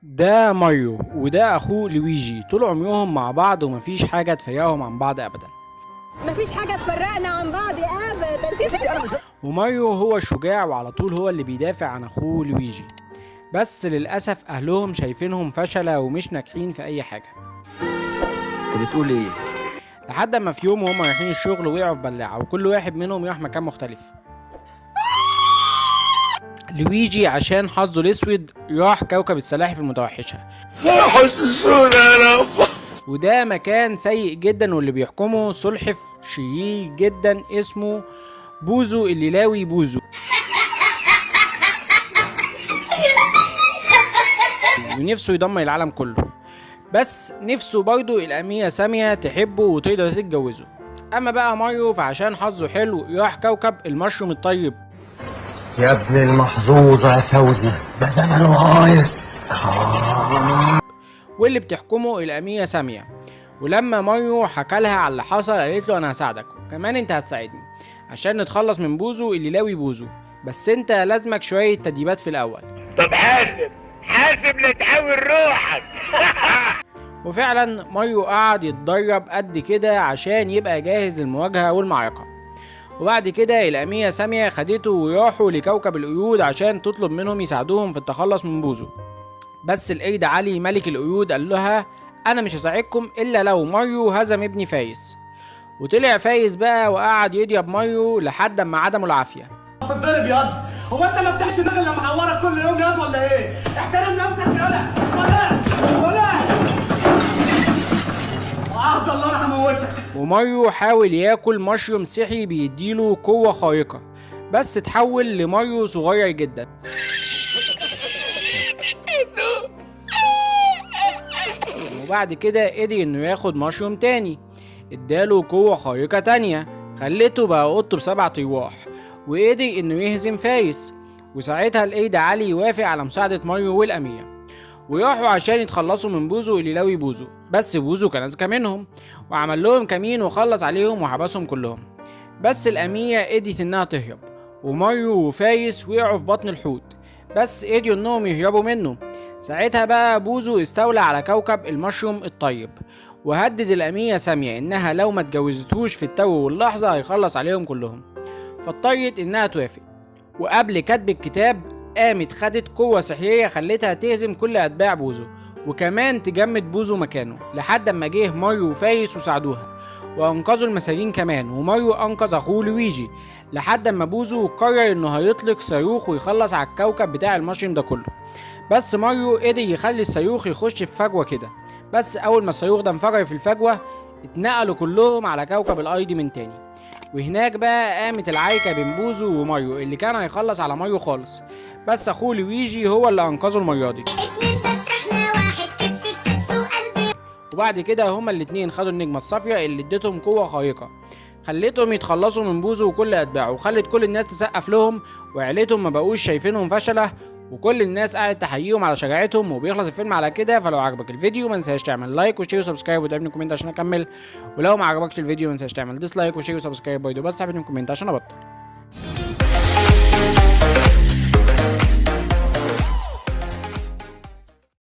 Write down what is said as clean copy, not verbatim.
ده ماريو وده اخوه لويجي، طول عمرهم مع بعض ومفيش حاجة تفرقهم عن بعض ابدا. مفيش حاجة تفرقنا عن بعض ابدا. وماريو هو الشجاع وعلى طول هو اللي بيدافع عن اخوه لويجي، بس للأسف اهلهم شايفينهم فشلة ومش ناجحين في اي حاجة. انت بتقول ايه؟ لحد ما في يوم وهم رايحين الشغل وقعوا في بلاعة وكل واحد منهم راح مكان مختلف. لويجي عشان حظه الاسود راح كوكب السلاحف المتوحشة، وده مكان سيء جدا واللي بيحكمه سلحف شرير جدا اسمه بوزو الليلاوي بوزو، ونفسه يدمر العالم كله، بس نفسه برضو الأميرة سامية تحبه وتقدر تتجوزه. أما بقى ماريو فعشان حظه حلو راح كوكب المشروم الطيب. يا ابن المحظوظة يا فوزي، ده زمن غايص. واللي بتحكمه الأميرة سامية، ولما ماريو حكى لها على اللي حصل قالت له أنا هساعدك وكمان أنت هتساعدني عشان نتخلص من بوزو الليلاوي بوزو، بس أنت لازمك شوية تدريبات في الأول. طب حاسب لا تحاول روحك. وفعلا ماريو قعد يتدرب قد كده عشان يبقى جاهز للمواجهة والمعركة. وبعد كده الأميرة سامية خدته وراحوا لكوكب القيود عشان تطلب منهم يساعدوهم في التخلص من بوزو، بس القرد علي ملك القيود قال لها أنا مش هساعدكم إلا لو ماريو هزم ابني فايز. وطلع فايز بقى وقعد يضرب ماريو لحد ما عدمه العافية. تتضرب ياض، هو انت ما بتعيش دماغ الا معوره كل يوم ياض ولا ايه؟ احترم نفسك يالا ولا عهد الله انا هموتك. وماريو حاول ياكل مشروم سحري بيديله قوة خارقة، بس اتحول لماريو صغير جدا. وبعد كده قدر انه ياخد مشروم تاني اداله قوة خارقة تانية خلته بقى قط ب7 ارواح، وقدر انه يهزم فايز. وساعتها القرد علي يوافق على مساعدة ماريو والأميرة ويروحوا عشان يتخلصوا من بوزو الليلاوي بوزو، بس بوزو كان اذكى منهم وعمل لهم كمين وخلص عليهم وحبسهم كلهم. بس الأميرة قدرت انها تهرب وماريو وفايز وقعوا في بطن الحوت، بس قدروا انهم يهربوا منه. ساعتها بقى بوزو استولى على كوكب المشروم الطيب وهدد الأميرة سامية انها لو ما اتجوزتهوش في التو واللحظة هيخلص عليهم كلهم، فاضطرت انها توافق. وقبل كتب الكتاب قامت خدت قوة سحرية خلتها تهزم كل أتباع بوزو وكمان تجمد بوزو مكانه، لحد ما جه ماريو وفايز وساعدوها وأنقذوا المساجين كمان، وماريو أنقذ أخوه لويجي لحد ما بوزو قرر إنه هيطلق صاروخ ويخلص على الكوكب بتاع المشروم ده كله. بس ماريو قدر يخلي الصاروخ يخش في فجوة كده، بس أول ما الصاروخ ده انفجر في الفجوة اتنقلوا كلهم على كوكب الأرض من تاني. وهناك بقى قامت العركة بين بوزو وماريو اللي كان هيخلص على ماريو خالص، بس اخوه لويجي هو اللي انقذه المرة دي. وبعد كده هما الاتنين خدوا النجمة الصافية اللي اديتهم قوة خارقة خلتهم يتخلصوا من بوزو وكل اتباعه، وخلت كل الناس تسقف لهم وعيلتهم ما بقوش شايفينهم فشلة، وكل الناس قاعدة تحييهم على شجاعتهم. وبيخلص الفيلم على كده. فلو عجبك الفيديو ما تنساش تعمل لايك وشير وسبسكرايب وتعمل كومنت عشان اكمل، ولو ما عجبكش الفيديو ما تنساش تعمل ديسلايك وشير وسبسكرايب برضه، بس تعمل كومنت عشان ابطل.